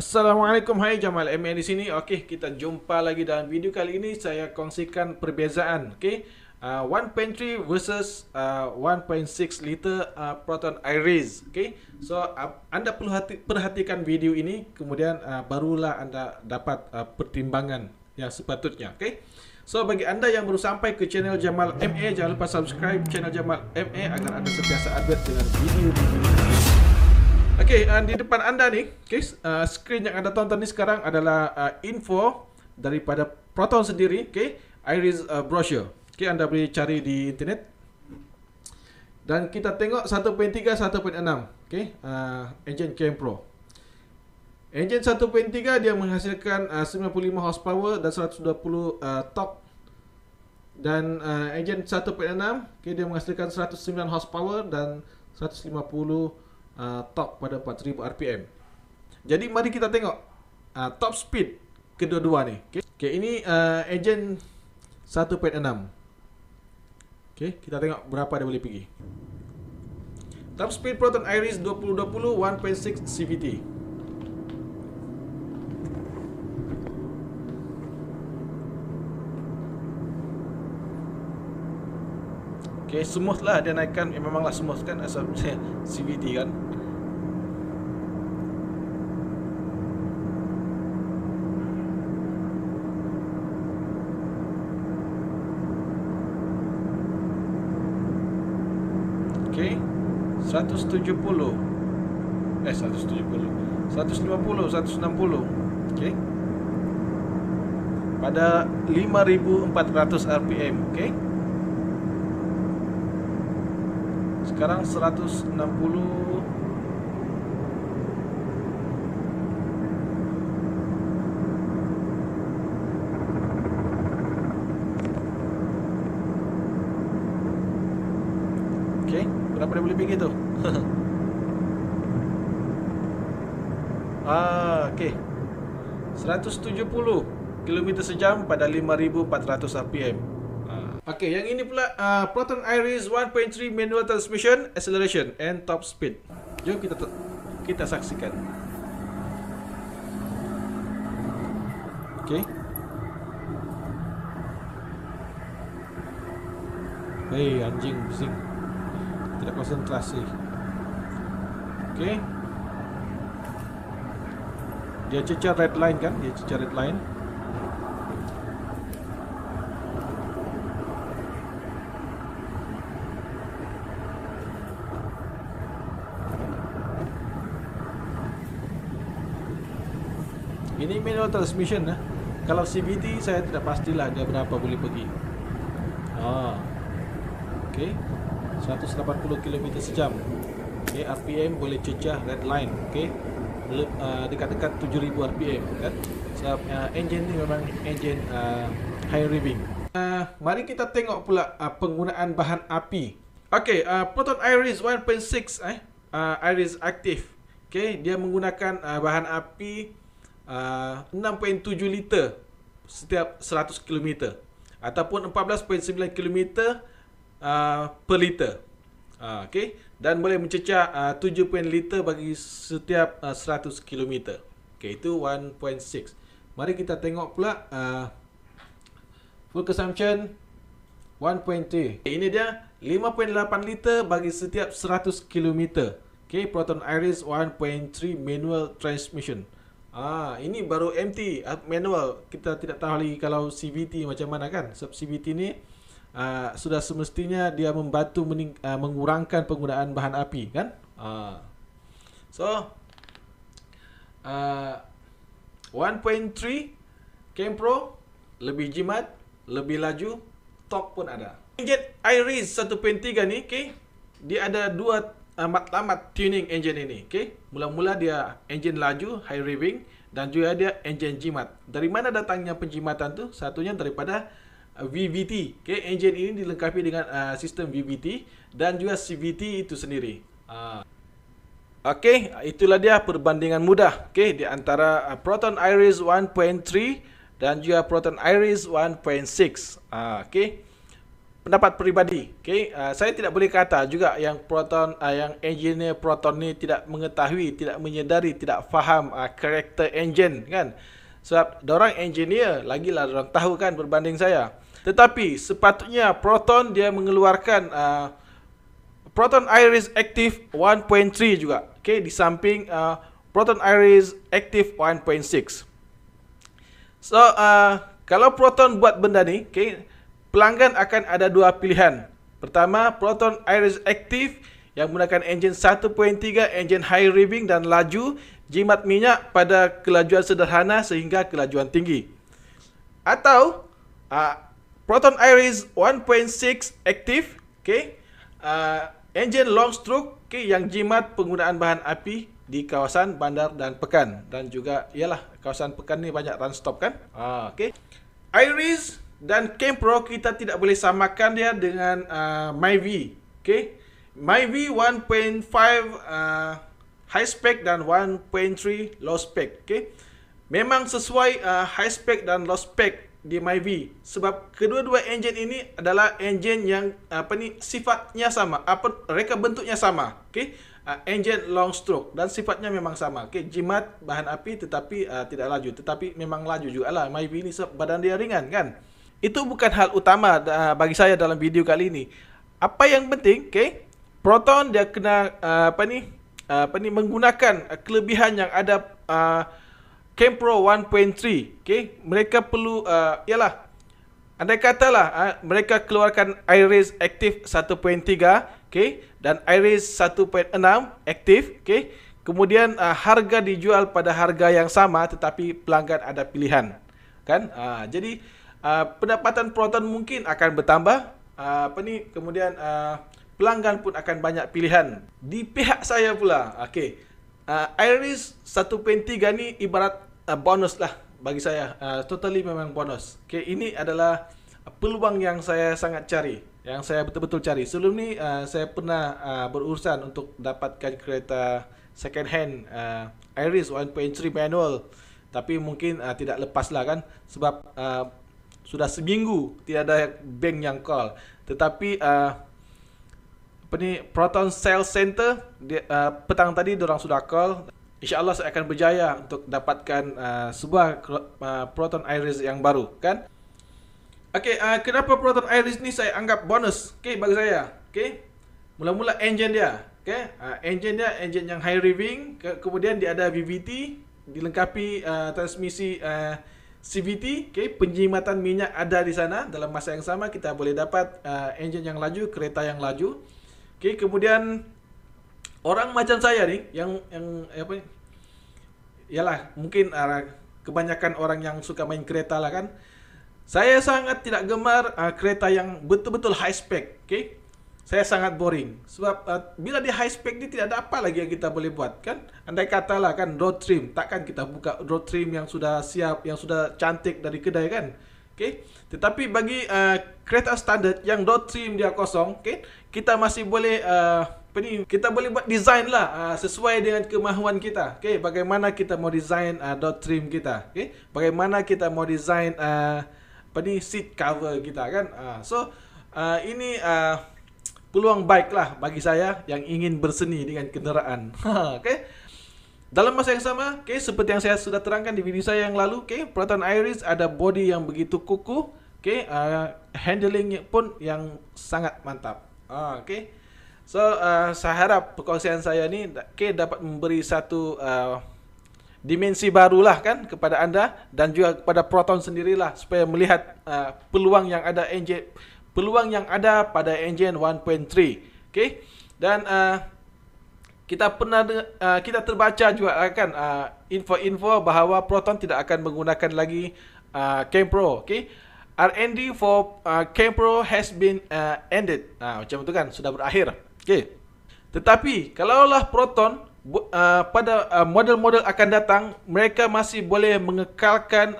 Assalamualaikum, hai Jamal MA di sini. Okey, kita jumpa lagi dalam video kali ini. Saya kongsikan perbezaan, okey, 1.3 versus 1.6 liter Proton Iris. Okey, so anda perlu perhatikan video ini, kemudian barulah anda dapat pertimbangan yang sepatutnya. Okey, so bagi anda yang baru sampai ke channel Jamal MA, jangan lupa subscribe channel Jamal MA agar anda sentiasa update dengan video-video ini. Okey, di depan anda ni, skrin yang anda tonton ni sekarang adalah info daripada Proton sendiri, Iris brochure. Anda boleh cari di internet. Dan kita tengok 1.3, 1.6, engine CAM Pro. Engine 1.3 dia menghasilkan 95 horsepower dan 120 torque. Dan engine 1.6 dia menghasilkan 109 horsepower dan 150 torque pada 4000 rpm. Jadi mari kita tengok top speed kedua-dua ni. Ini engine 1.6. Kita tengok berapa dia boleh pergi. Top speed Proton Iris 2020 1.6 CVT. Smooth lah dia naikkan, memanglah smooth kan asal CVT kan. Okey, 170, 150, 160. Okey, pada 5400 rpm. Okey, sekarang 160. Okey, berapa dia boleh pergi tu? Okey, 170 km sejam pada 5400 rpm. Okey, yang ini pula Proton Iris 1.3 manual transmission, acceleration and top speed. Jom kita saksikan. Okey. Hei, anjing bising. Tidak konsentrasi. Okey. Dia cecar red line kan? Dia cecar red line. Ini manual transmission lah. Kalau CVT saya tidak pastilah dia berapa boleh pergi. Okey, 180 km sejam. Okey, RPM boleh cecah red line. Okey, dekat-dekat 7000 RPM kan. Sebab engine ni memang engine high revving. Mari kita tengok pula penggunaan bahan api. Okey, Proton Iris 1.6 Iris Active. Okey, dia menggunakan bahan api 6.7 liter setiap 100 km ataupun 14.9 km per liter. Okey, dan boleh mencecah 7 liter bagi setiap 100 km. Okey, itu 1.6. Mari kita tengok pula full consumption 1.3. Ini dia 5.8 liter bagi setiap 100 km. Okey, Proton Iris 1.3 manual transmission. Ini baru MT manual. Kita tidak tahu lagi kalau CVT macam mana kan. Sebab CVT ni sudah semestinya dia membantu mengurangkan penggunaan bahan api kan. So 1.3 CAM Pro lebih jimat, lebih laju, torque pun ada. Engine Iris 1.3 ni, dia ada dua matlamat tuning engine ini. Mula-mula dia engine laju, high revving, dan juga dia engine jimat. Dari mana datangnya penjimatan tu? Satunya daripada VVT. Engine ini dilengkapi dengan sistem VVT dan juga CVT itu sendiri. Itulah dia perbandingan mudah di antara Proton Iris 1.3 dan juga Proton Iris 1.6. pendapat peribadi. Okay? Saya tidak boleh kata juga yang yang engineer Proton ni tidak mengetahui, tidak menyedari, tidak faham karakter engine kan. Sebab dorang engineer, lagilah dorang tahu kan berbanding saya. Tetapi sepatutnya Proton dia mengeluarkan Proton Iris Active 1.3 juga. Okay, di samping Proton Iris Active 1.6. So, kalau Proton buat benda ni, okay, pelanggan akan ada dua pilihan. Pertama, Proton Iris Active yang menggunakan enjin 1.3, enjin high revving dan laju, jimat minyak pada kelajuan sederhana sehingga kelajuan tinggi. Atau Proton Iris 1.6 Active, okay, enjin long stroke, okay, yang jimat penggunaan bahan api di kawasan bandar dan pekan. Dan juga, ialah kawasan pekan ni banyak run stop kan. Okay. Iris dan Kempro kita tidak boleh samakan dia dengan Myvi. Okay. Myvi 1.5 high spec dan 1.3 low spec. Okay. Memang sesuai high spec dan low spec di Myvi, sebab kedua-dua enjin ini adalah enjin yang sifatnya sama, reka bentuknya sama. Okay. Enjin long stroke dan sifatnya memang sama. Okay. Jimat bahan api tetapi tidak laju, tetapi memang laju juga lah Myvi ini sebab badan dia ringan kan. Itu bukan hal utama bagi saya dalam video kali ini. Apa yang penting, okay, Proton dia kena menggunakan kelebihan yang ada Kempro 1.3. Okay, mereka perlu ialah andai katalah mereka keluarkan Iris Active 1.3, okay, dan Iris 1.6 Active, okay, kemudian harga dijual pada harga yang sama tetapi pelanggan ada pilihan kan. Jadi pendapatan Proton mungkin akan bertambah, kemudian pelanggan pun akan banyak pilihan. Di pihak saya pula, okay, Iris 1.3 ni ibarat bonus lah bagi saya. Totally memang bonus. Okay, ini adalah peluang yang saya sangat cari, yang saya betul-betul cari. Sebelum ni saya pernah berurusan untuk dapatkan kereta second hand Iris 1.3 manual, tapi mungkin tidak lepas lah kan, sebab sudah seminggu tidak ada bank yang call. Tetapi Proton Sales Center petang tadi diorang sudah call. InsyaAllah saya akan berjaya untuk dapatkan sebuah Proton Iris yang baru kan. Okay, kenapa Proton Iris ni saya anggap bonus, okay, bagi saya. Okay, mula-mula engine dia, okay, engine dia engine yang high revving, kemudian dia ada VVT, dilengkapi transmisi CVT, okay, penjimatan minyak ada di sana. Dalam masa yang sama kita boleh dapat enjin yang laju, kereta yang laju. Okay, kemudian orang macam saya ni yang ialah mungkin kebanyakan orang yang suka main kereta lah kan. Saya sangat tidak gemar kereta yang betul-betul high spec, okay. Saya sangat boring sebab bila dia high spec ni tidak ada apa lagi yang kita boleh buat kan. Andai katalah kan road trim, takkan kita buka road trim yang sudah siap, yang sudah cantik dari kedai kan. Okay. Tetapi bagi kereta standard yang road trim dia kosong, okay, kita masih boleh kita boleh buat design lah sesuai dengan kemahuan kita. Okay, bagaimana kita mau design road trim kita, okay, bagaimana kita mau design seat cover kita kan. So ini peluang baik lah bagi saya yang ingin berseni dengan kenderaan. Okay. Dalam masa yang sama, okay, seperti yang saya sudah terangkan di video saya yang lalu, okay, Proton Iris ada body yang begitu kukuh, okay, handling pun yang sangat mantap. Okay. So saya harap perkongsian saya ni, okay, dapat memberi satu dimensi barulah kan kepada anda dan juga kepada Proton sendirilah, supaya melihat peluang yang ada pada engine 1.3. Okay. Dan kita terbaca juga kan info-info bahawa Proton tidak akan menggunakan lagi Kempro. Okay. R&D for Kempro has been ended. Macam tu kan, sudah berakhir. Okay. Tetapi kalaulah Proton pada model-model akan datang, mereka masih boleh mengekalkan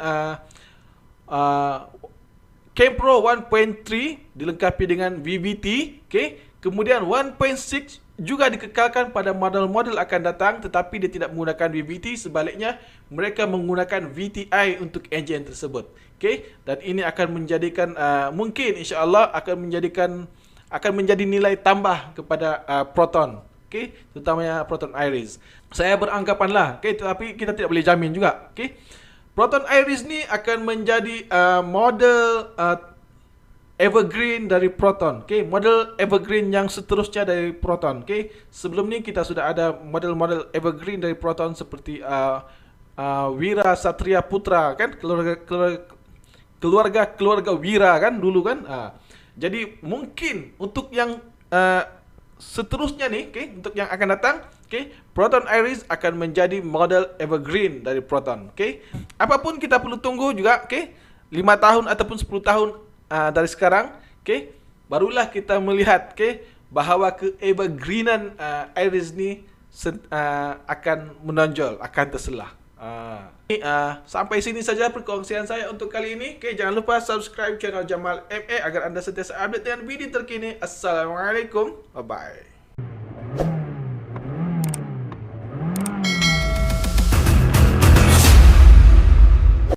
Kempro 1.3 dilengkapi dengan VVT, okay, kemudian 1.6 juga dikekalkan pada model-model akan datang, tetapi dia tidak menggunakan VVT. Sebaliknya, mereka menggunakan VTI untuk enjin tersebut. Okay? Dan ini akan menjadikan, mungkin insya-Allah akan menjadi nilai tambah kepada Proton. Okay? Terutamanya Proton Iris. Saya beranggapan lah, okay? Tetapi kita tidak boleh jamin juga. Okay? Proton Iris ni akan menjadi model evergreen dari Proton. Okay? Model evergreen yang seterusnya dari Proton. Okay? Sebelum ni kita sudah ada model-model evergreen dari Proton seperti Wira Satria Putra, kan? Keluarga Wira, kan, dulu, kan. Jadi mungkin untuk yang seterusnya ni, okay, untuk yang akan datang, okay, Proton Iris akan menjadi model evergreen dari Proton. Okay? Apapun kita perlu tunggu juga, okay? 5 tahun ataupun 10 tahun dari sekarang, okay, barulah kita melihat, okay, bahawa ke-evergreenan Iris ni akan menonjol, akan terselah. Sampai sini saja perkongsian saya untuk kali ini. Okay, jangan lupa subscribe channel Jamal MA agar anda sentiasa update dengan video terkini. Assalamualaikum, bye bye.